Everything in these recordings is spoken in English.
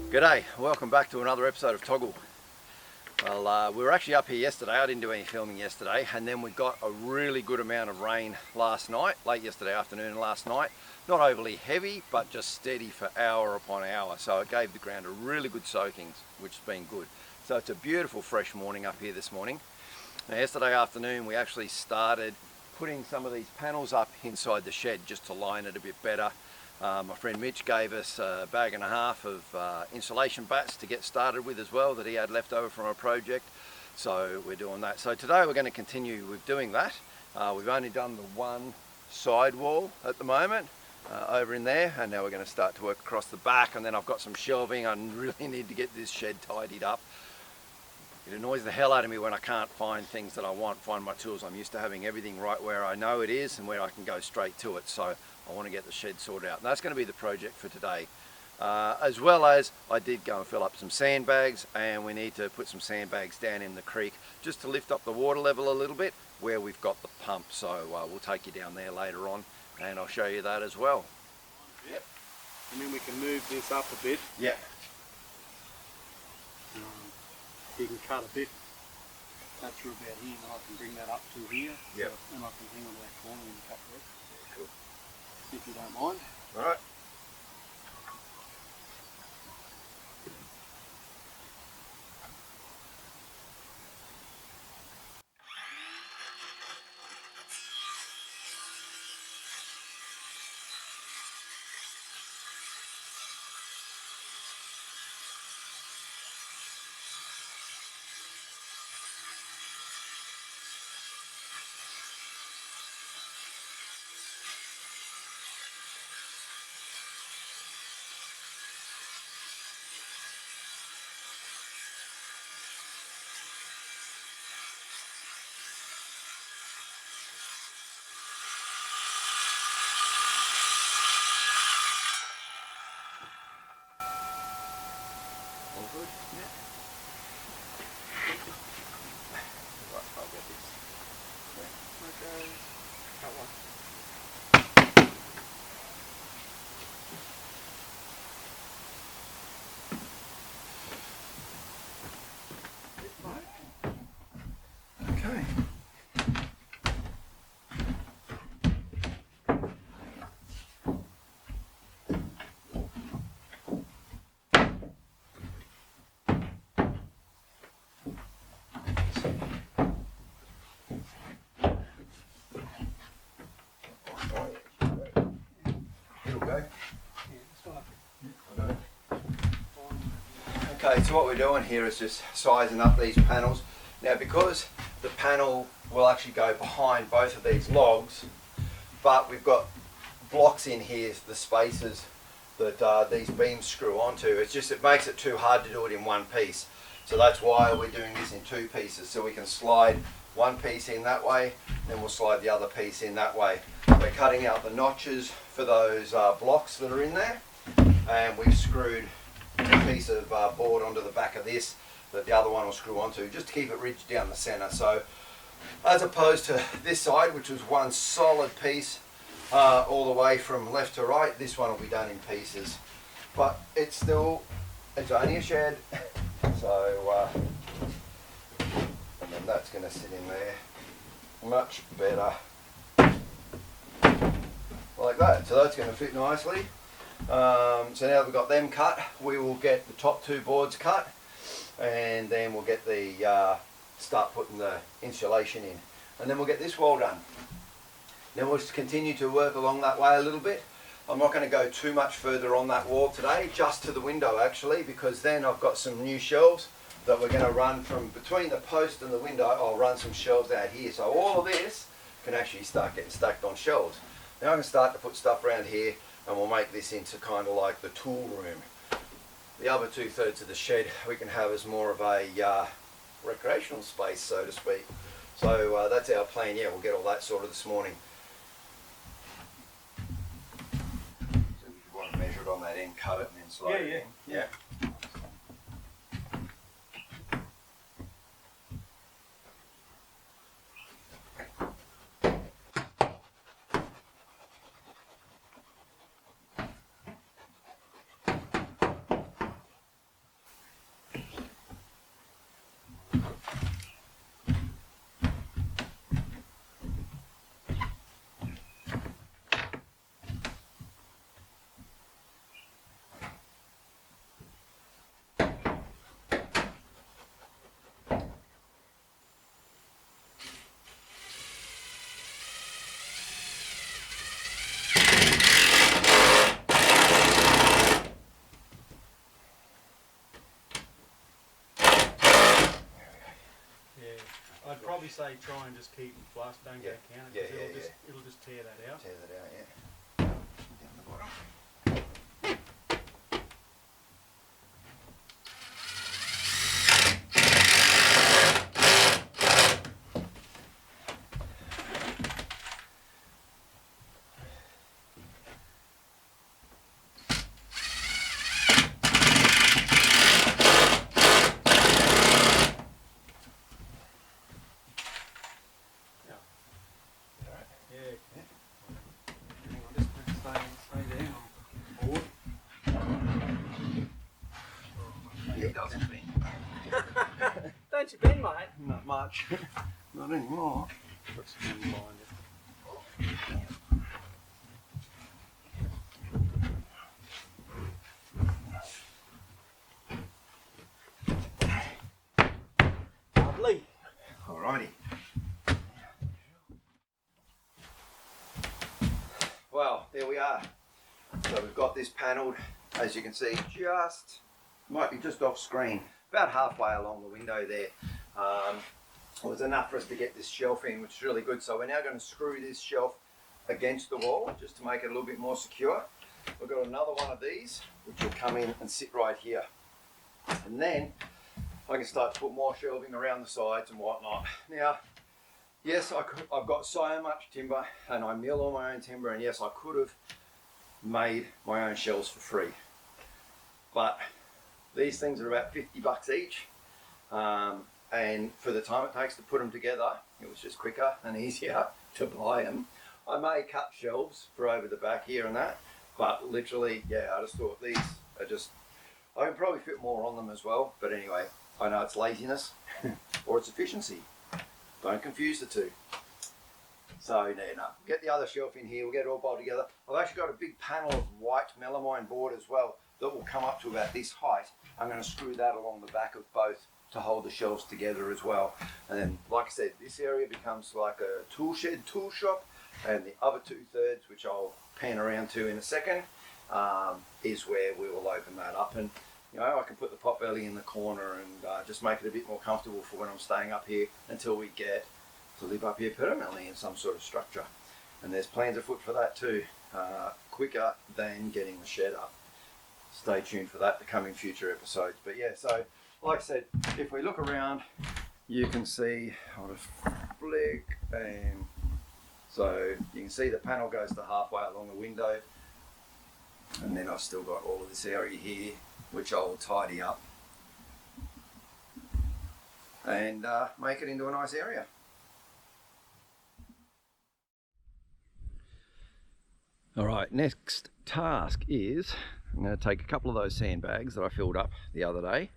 G'day, welcome back to another episode of TOGL. Well, we were actually up here yesterday. I didn't do any filming yesterday, and then we got a really good amount of rain last night, late yesterday afternoon and last night. Not overly heavy, but just steady for hour upon hour. So it gave the ground a really good soaking, which has been good. So it's a beautiful fresh morning up here this morning. Now, yesterday afternoon we actually started putting some of these panels up inside the shed just to line it a bit better. My friend Mitch gave us a bag and a half of insulation bats to get started with as well that he had left over from a project. So we're doing that. So today we're going to continue with doing that. We've only done the one side wall at the moment over in there, and now we're going to start to work across the back, and then I've got some shelving. I really need to get this shed tidied up. It annoys the hell out of me when I can't find things that I want, find my tools. I'm used to having everything right where I know it is and where I can go straight to it. So I want to get the shed sorted out. And that's going to be the project for today. As well as I did go and fill up some sandbags, and we need to put some sandbags down in the creek just to lift up the water level a little bit where we've got the pump. So we'll take you down there later on and I'll show you that as well. Yep. And then we can move this up a bit. Yeah. You can cut a bit, cut through about here, and I can bring that up to here. Yep. And I can hang on to that corner and cut the rest. Cool. If you don't mind. Alright. All good? Yeah. Right, I'll get this. Yeah. Okay. That one. Okay. It'll go. Okay, so what we're doing here is just sizing up these panels. Now, because the panel will actually go behind both of these logs, but we've got blocks in here, the spaces that these beams screw onto. It makes it too hard to do it in one piece. So that's why we're doing this in two pieces, so we can slide one piece in that way, then we'll slide the other piece in that way. We're cutting out the notches for those blocks that are in there, and we've screwed a piece of board onto the back of this that the other one will screw onto, just to keep it ridged down the center. So as opposed to this side, which was one solid piece all the way from left to right, this one will be done in pieces. But it's only a shed, so and then that's going to sit in there much better like that. So that's going to fit nicely. So now we've got them cut, we will get the top two boards cut, and then we'll get the start putting the insulation in, and then we'll get this wall done. Then we'll just continue to work along that way a little bit. I'm not going to go too much further on that wall today, just to the window actually, because then I've got some new shelves that we're going to run from between the post and the window. I'll run some shelves out here, so all of this can actually start getting stacked on shelves. Now I can start to put stuff around here, and we'll make this into kind of like the tool room. The other 2/3 of the shed we can have as more of a recreational space, so to speak. So that's our plan. Yeah, we'll get all that sorted this morning. So if you want to measure it on that end, cut it and then slide it in. Yeah. probably say try and just keep them flush, don't go counter, because it'll just tear that out. Tear that out, yeah. Down the bottom. It doesn't bend. Don't you bend, mate? Not much. Not anymore. Put some behind it. Lovely. Alrighty. Well, there we are. So we've got this panelled, as you can see, might be just off screen, about halfway along the window there. It was enough for us to get this shelf in, which is really good. So we're now going to screw this shelf against the wall just to make it a little bit more secure. We've got another one of these, which will come in and sit right here. And then I can start to put more shelving around the sides and whatnot. Now, yes, I've got so much timber and I mill all my own timber, and yes, I could have made my own shelves for free. But these things are about 50 bucks each. And for the time it takes to put them together, it was just quicker and easier to buy them. I may cut shelves for over the back here and that, but literally, yeah, I just thought these are just, I can probably fit more on them as well, but anyway, I know it's laziness or it's efficiency. Don't confuse the two. So, no, get the other shelf in here, we'll get it all bolted together. I've actually got a big panel of white melamine board as well that will come up to about this height. I'm going to screw that along the back of both to hold the shelves together as well. And then, like I said, this area becomes like a tool shed, tool shop, and the other 2/3, which I'll pan around to in a second, is where we will open that up. And you know, I can put the potbelly in the corner and just make it a bit more comfortable for when I'm staying up here until we get to live up here permanently in some sort of structure. And there's plans afoot for that too, quicker than getting the shed up. Stay tuned for that to come in future episodes. But yeah, so like I said, if we look around, you can see, I'll just flick, and so you can see the panel goes to halfway along the window, and then I've still got all of this area here, which I'll tidy up and make it into a nice area. All right, next task is I'm going to take a couple of those sandbags that I filled up the other day,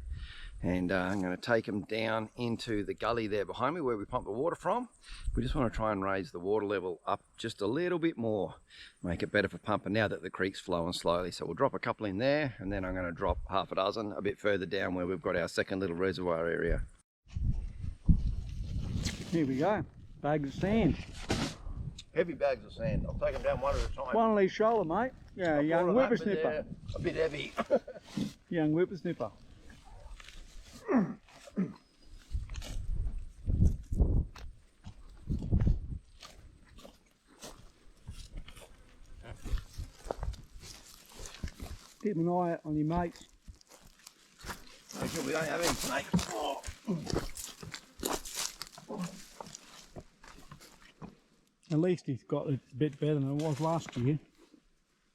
and I'm going to take them down into the gully there behind me where we pump the water from. We just want to try and raise the water level up just a little bit more, make it better for pumping now that the creek's flowing slowly. So we'll drop a couple in there, and then I'm going to drop half a dozen a bit further down where we've got our second little reservoir area. Here we go, bags of sand. Heavy bags of sand. I'll take them down one at a time. One on each shoulder, mate. Yeah, young whippersnipper. A bit heavy. Young whippersnipper. Keep an eye on your mates. Make sure we don't have any snakes. Oh. At least he's got it a bit better than it was last year.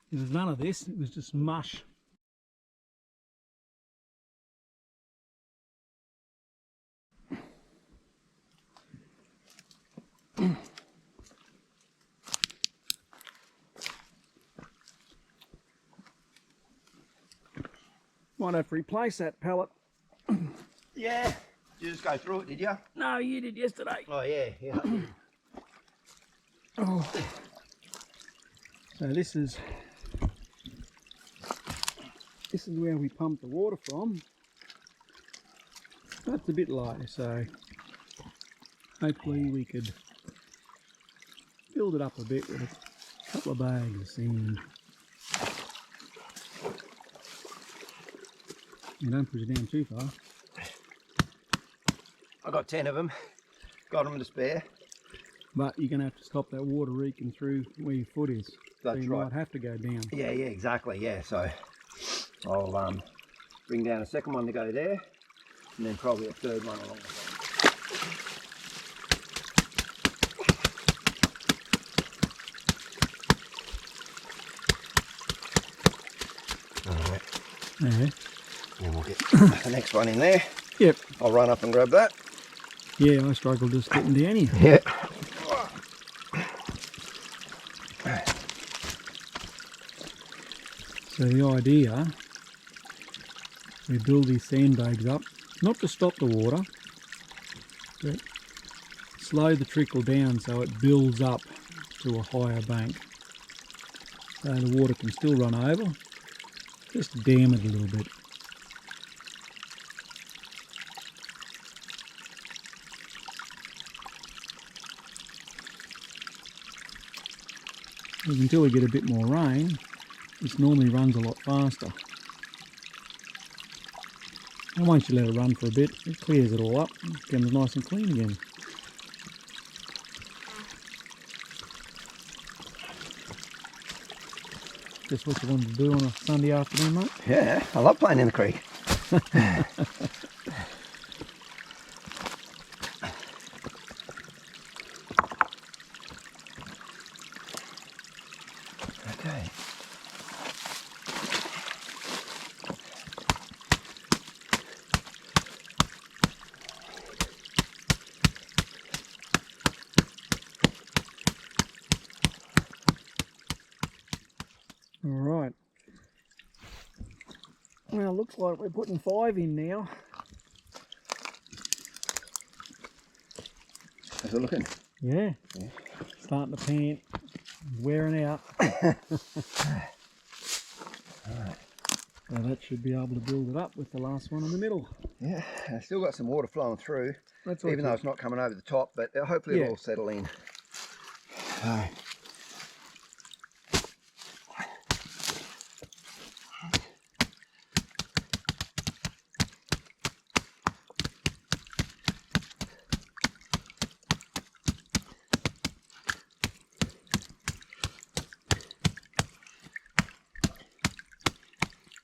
There was none of this, it was just mush. Might have to replace that pallet. Yeah. Did you just go through it, did you? No, you did yesterday. Oh yeah, yeah. Oh. So this is where we pump the water from. That's a bit lighter, so hopefully we could build it up a bit with a couple of bags of sand. You don't push it down too far. I got 10 of them. Got them to spare. But you're going to have to stop that water leaking through where your foot is. That's so you right. might have to go down. Yeah, exactly. Yeah, so I'll bring down a second one to go there, and then probably a third one along the side. Alright. Yeah. And we'll get the next one in there. Yep. I'll run up and grab that. Yeah, I struggle just getting down here. Yeah. So the idea, we build these sandbags up, not to stop the water, but slow the trickle down so it builds up to a higher bank. So the water can still run over, just dam it a little bit. Until we get a bit more rain, this normally runs a lot faster. And once you let it run for a bit, it clears it all up, it becomes nice and clean again. Just what you wanted to do on a Sunday afternoon, mate? Yeah, I love playing in the creek. Okay. Alright. Well, it looks like we're putting 5 in now. How's it looking? Yeah. Starting to pant, wearing out. Alright. So that should be able to build it up with the last one in the middle. Yeah, I've still got some water flowing through, That's even though it's not coming over the top, but hopefully it'll all settle in.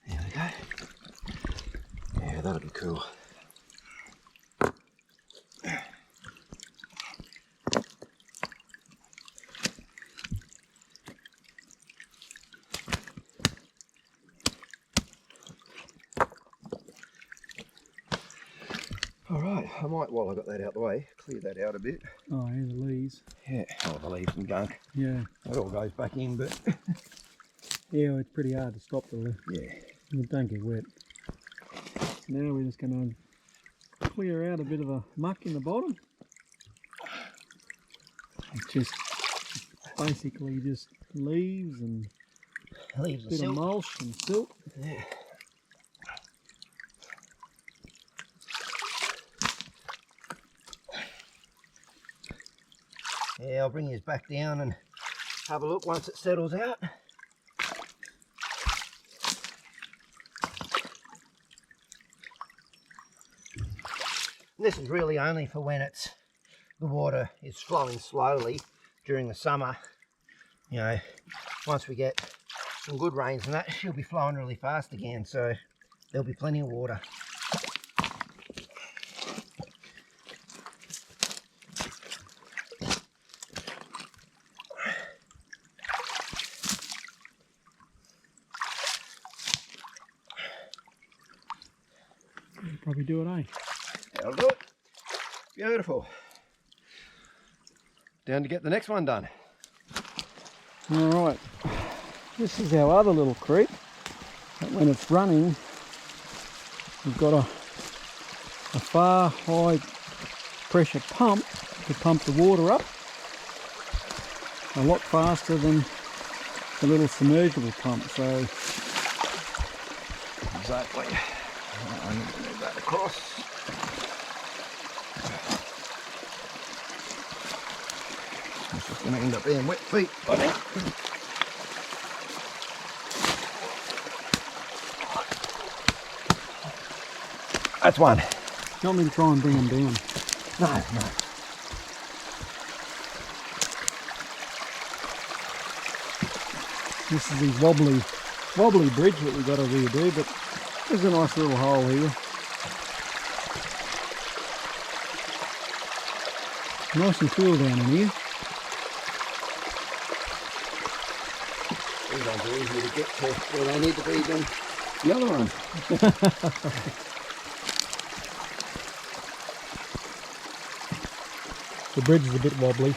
There we go. Yeah, that'll be cool. Alright, I might, while I got that out of the way, clear that out a bit. Oh, yeah, the leaves. Yeah, oh, the leaves and gunk. Yeah. That all goes back in, but Yeah, it's pretty hard to stop the leaf. yeah. It don't get wet. Now we're just going to clear out a bit of the muck in the bottom. It's just basically just leaves and Leaves a bit of mulch and silt. Yeah. Yeah, I'll bring yours back down and have a look once it settles out. This is really only for when the water is flowing slowly during the summer. You know, once we get some good rains and that, she'll be flowing really fast again, so there'll be plenty of water. Probably do it, eh? That'll do it. Beautiful. Down to get the next one done. Alright, this is our other little creek. But when it's running, we've got a far high pressure pump to pump the water up a lot faster than the little submersible pump. So Exactly. I need to move that across. It's just going to end up being wet feet, I think. That's one. you want me to try and bring them down? No. This is his wobbly bridge that we've got to redo, but there's a nice little hole here. Nice and cool down in here. These ones are easy to get to where they need to be than the other ones. The bridge is a bit wobbly.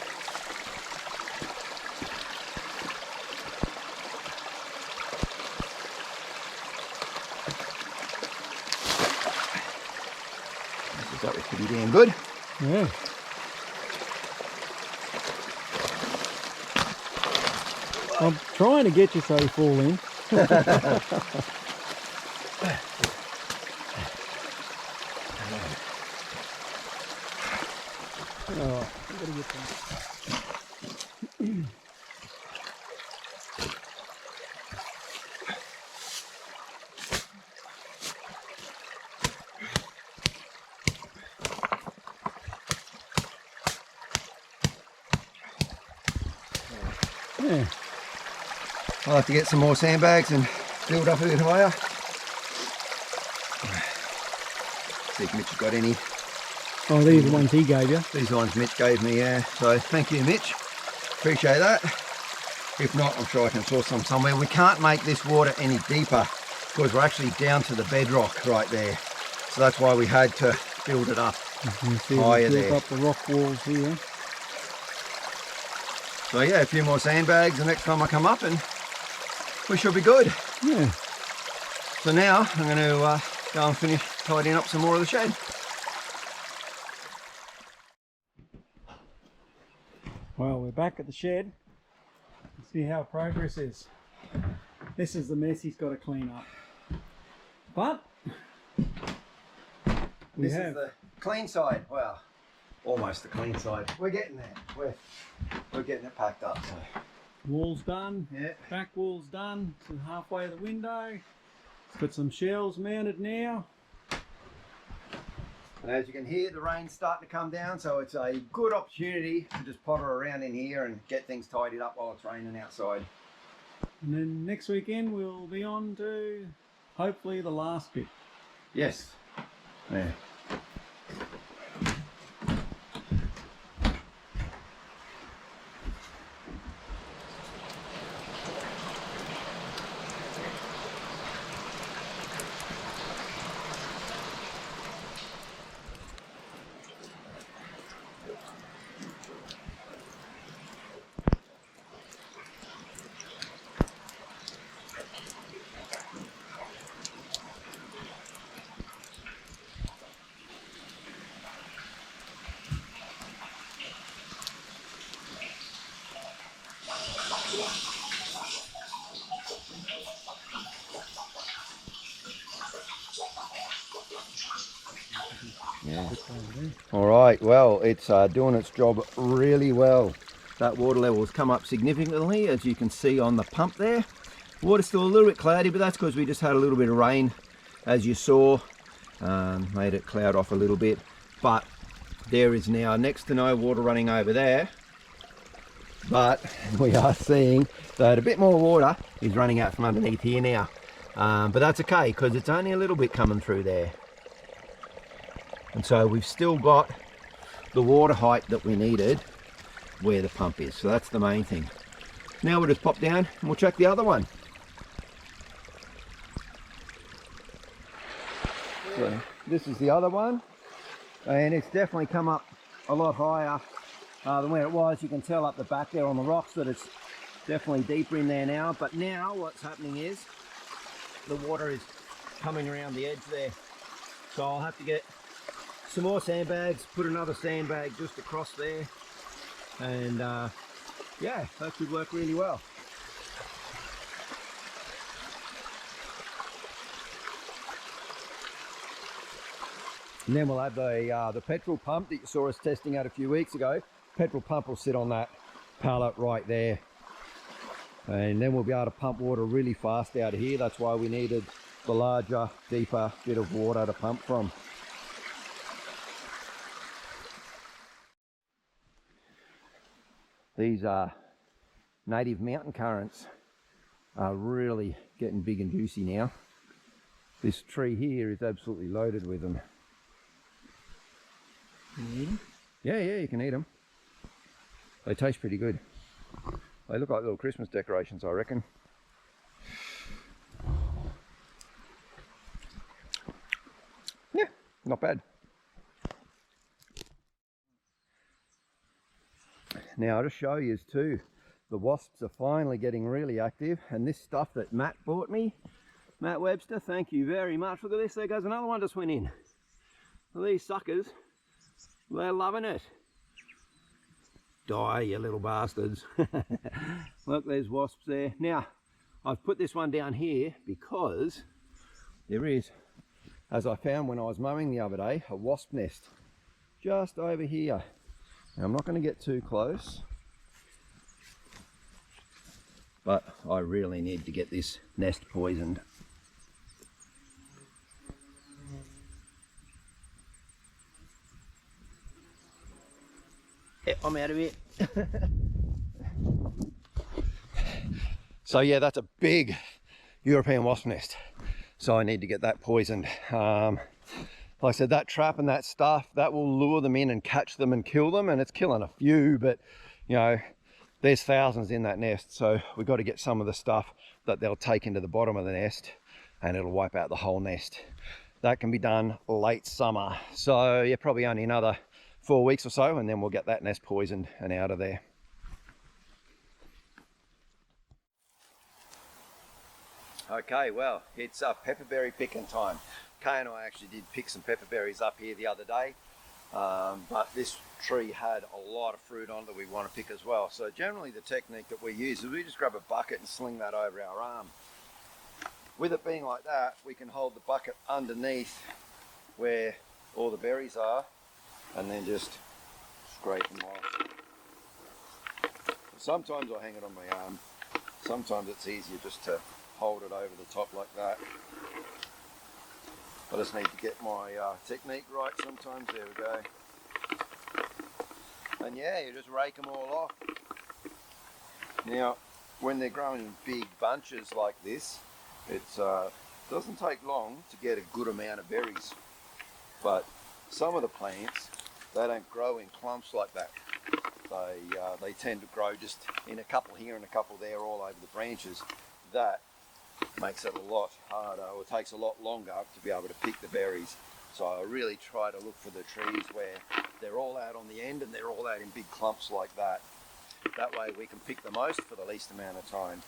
That was pretty damn good. Yeah. I'm trying to get you so you fall in. Oh, I've got to get some. Yeah. I'll have to get some more sandbags and build up a bit higher. See if Mitch has got any. Oh, these are the ones he gave you. These are the ones Mitch gave me, yeah. So thank you, Mitch. Appreciate that. If not, I'm sure I can source some somewhere. We can't make this water any deeper because we're actually down to the bedrock right there. So that's why we had to build it up higher there. Built up the rock walls here. So yeah, a few more sandbags the next time I come up and we should be good. Yeah. So now I'm going to go and finish tidying up some more of the shed. Well, we're back at the shed. Let's see how progress is. This is the mess he's got to clean up. But This is the clean side. Well, almost the clean side. We're getting there. We're getting it packed up. So. Wall's done. Yeah. Back wall's done. So halfway to the window. It's got some shelves mounted now. And as you can hear, the rain's starting to come down, so it's a good opportunity to just potter around in here and get things tidied up while it's raining outside. And then next weekend we'll be on to hopefully the last bit. Yes. Yeah. All right, well, it's doing its job really well. That water level has come up significantly, as you can see on the pump there. Water's still a little bit cloudy, but that's because we just had a little bit of rain, as you saw. Made it cloud off a little bit, but there is now next to no water running over there. But we are seeing that a bit more water is running out from underneath here now. But that's okay, because it's only a little bit coming through there. And so we've still got the water height that we needed where the pump is. So that's the main thing. Now we'll just pop down and we'll check the other one. So this is the other one. And it's definitely come up a lot higher than where it was. You can tell up the back there on the rocks that it's definitely deeper in there now. But now what's happening is the water is coming around the edge there. So I'll have to get some more sandbags, put another sandbag just across there, and yeah, that should work really well. And then we'll have the petrol pump that you saw us testing out a few weeks ago. Petrol pump will sit on that pallet right there, and then we'll be able to pump water really fast out of here. That's why we needed the larger, deeper bit of water to pump from. These are native mountain currants. are really getting big and juicy now. This tree here is absolutely loaded with them. Can you eat them? Yeah, you can eat them. They taste pretty good. They look like little Christmas decorations, I reckon. Yeah, not bad. Now I'll just show you too, the wasps are finally getting really active, and this stuff that Matt bought me, Matt Webster, thank you very much. Look at this, there goes another one just went in. These suckers, they're loving it. Die, you little bastards. Look, there's wasps there. Now, I've put this one down here because there is, as I found when I was mowing the other day, a wasp nest just over here. Now, I'm not going to get too close, but I really need to get this nest poisoned. Yeah, I'm out of here. So yeah, that's a big European wasp nest. So I need to get that poisoned. Like I said, that trap and that stuff, that will lure them in and catch them and kill them. And it's killing a few, but you know, there's thousands in that nest. So we've got to get some of the stuff that they'll take into the bottom of the nest and it'll wipe out the whole nest. That can be done late summer. So yeah, probably only another 4 weeks or so, and then we'll get that nest poisoned and out of there. Okay, well, it's pepperberry picking time. Kay and I actually did pick some pepperberries up here the other day, but this tree had a lot of fruit on it that we want to pick as well. So generally the technique that we use is we just grab a bucket and sling that over our arm. With it being like that, we can hold the bucket underneath where all the berries are and then just scrape them off. Sometimes I hang it on my arm, sometimes it's easier just to hold it over the top like that. I just need to get my technique right sometimes. There we go. And yeah, you just rake them all off. Now, when they're growing in big bunches like this, it doesn't take long to get a good amount of berries. But some of the plants, they don't grow in clumps like that. They tend to grow just in a couple here and a couple there all over the branches. That makes it a lot harder, or it takes a lot longer to be able to pick the berries. So I really try to look for the trees where they're all out on the end and they're all out in big clumps like that. That way we can pick the most for the least amount of time.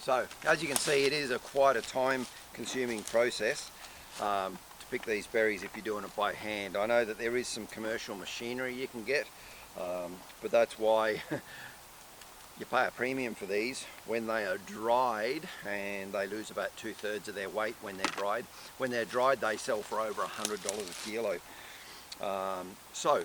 So, as you can see, it is quite a time-consuming process to pick these berries if you're doing it by hand. I know that there is some commercial machinery you can get, but that's why you pay a premium for these when they are dried, and they lose about 2/3 of their weight when they're dried. When they're dried, they sell for over $100 a kilo. So,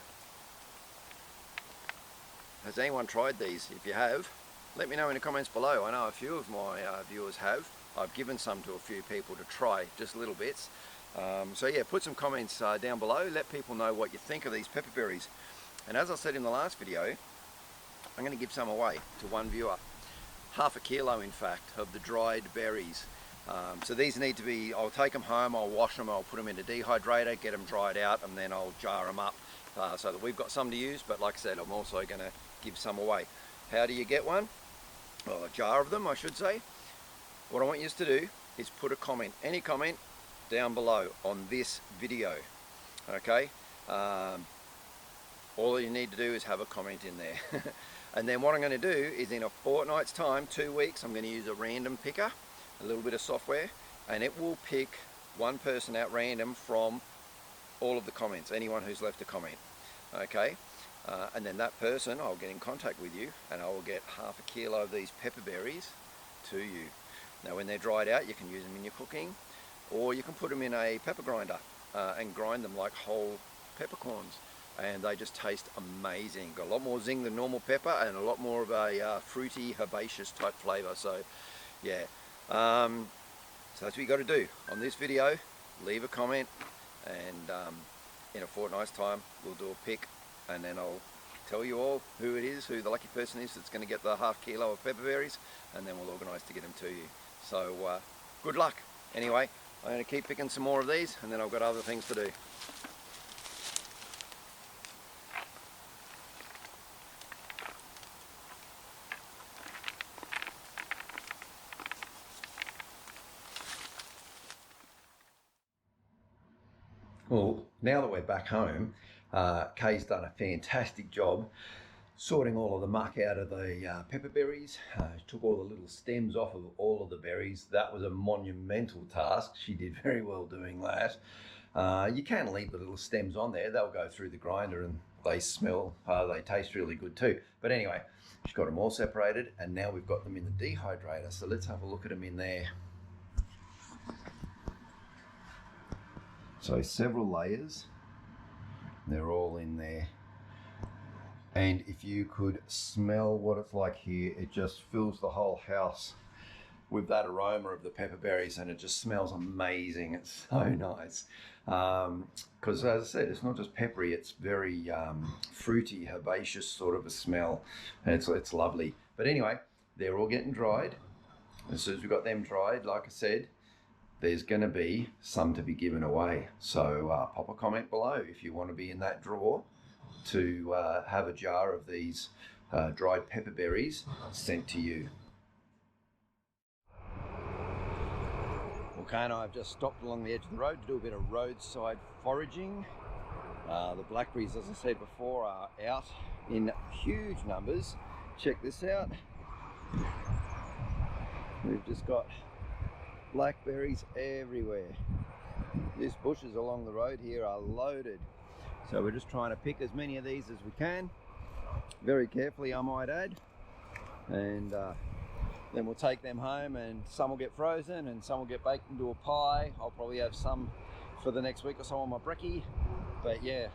has anyone tried these? If you have, let me know in the comments below. I know a few of my viewers have. I've given some to a few people to try, just little bits. So yeah, put some comments down below. Let people know what you think of these pepperberries. And as I said in the last video, I'm going to give some away to one viewer. Half a kilo, in fact, of the dried berries. So these need to be, I'll take them home, I'll wash them, I'll put them in a dehydrator, get them dried out, and then I'll jar them up so that we've got some to use. But like I said, I'm also going to give some away. How do you get one? Well, a jar of them, I should say. What I want you to do is put a comment, any comment, down below on this video. Okay? All you need to do is have a comment in there. And then what I'm going to do is in a fortnight's time, 2 weeks, I'm going to use a random picker, a little bit of software, and it will pick one person at random from all of the comments, anyone who's left a comment. Okay, and then that person, I'll get in contact with you and I will get half a kilo of these pepperberries to you. Now when they're dried out, you can use them in your cooking, or you can put them in a pepper grinder and grind them like whole peppercorns, and they just taste amazing. Got a lot more zing than normal pepper and a lot more of a fruity, herbaceous type flavour. So yeah, so that's what you got to do on this video. Leave a comment, and in a fortnight's time we'll do a pick, and then I'll tell you all who it is, who the lucky person is that's going to get the half kilo of pepperberries, and then we'll organise to get them to you. So good luck. Anyway, I'm going to keep picking some more of these, and then I've got other things to do. Well, now that we're back home, Kay's done a fantastic job sorting all of the muck out of the pepperberries. Took all the little stems off of all of the berries. That was a monumental task. She did very well doing that. You can leave the little stems on there. They'll go through the grinder and they smell, they taste really good too. But anyway, she's got them all separated, and now we've got them in the dehydrator. So let's have a look at them in there. So several layers, they're all in there. And if you could smell what it's like here, it just fills the whole house with that aroma of the pepperberries, and it just smells amazing. It's so nice. Because as I said, it's not just peppery, it's very fruity, herbaceous sort of a smell. And it's lovely. But anyway, they're all getting dried. As soon as we've got them dried, like I said, there's going to be some to be given away. So pop a comment below if you want to be in that draw to have a jar of these dried pepperberries sent to you. Well, Kay and I have just stopped along the edge of the road to do a bit of roadside foraging. The blackberries, as I said before, are out in huge numbers. Check this out. We've just got blackberries everywhere. These bushes along the road here are loaded. So we're just trying to pick as many of these as we can. Very carefully, I might add. And then we'll take them home, and some will get frozen and some will get baked into a pie. I'll probably have some for the next week or so on my brekkie. But yeah,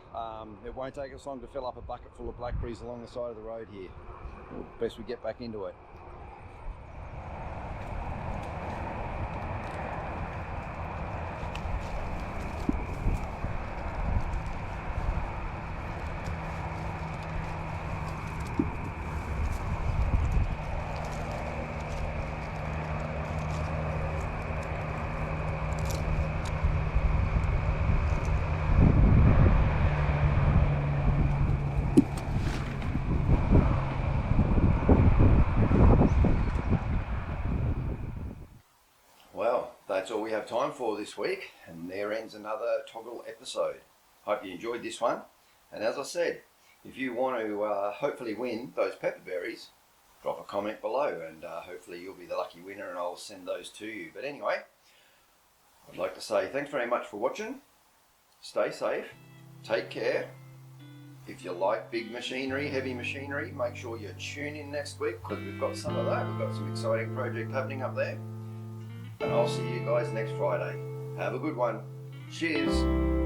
it won't take us long to fill up a bucket full of blackberries along the side of the road here. Best we get back into it. Well, that's all we have time for this week, and there ends another TOGL episode. Hope you enjoyed this one, and as I said, if you want to hopefully win those pepperberries, drop a comment below, and hopefully you'll be the lucky winner and I'll send those to you. But anyway, I'd like to say thanks very much for watching. Stay safe, take care. If you like big machinery, heavy machinery, make sure you tune in next week, because we've got some of that. We've got some exciting project happening up there. And I'll see you guys next Friday. Have a good one. Cheers.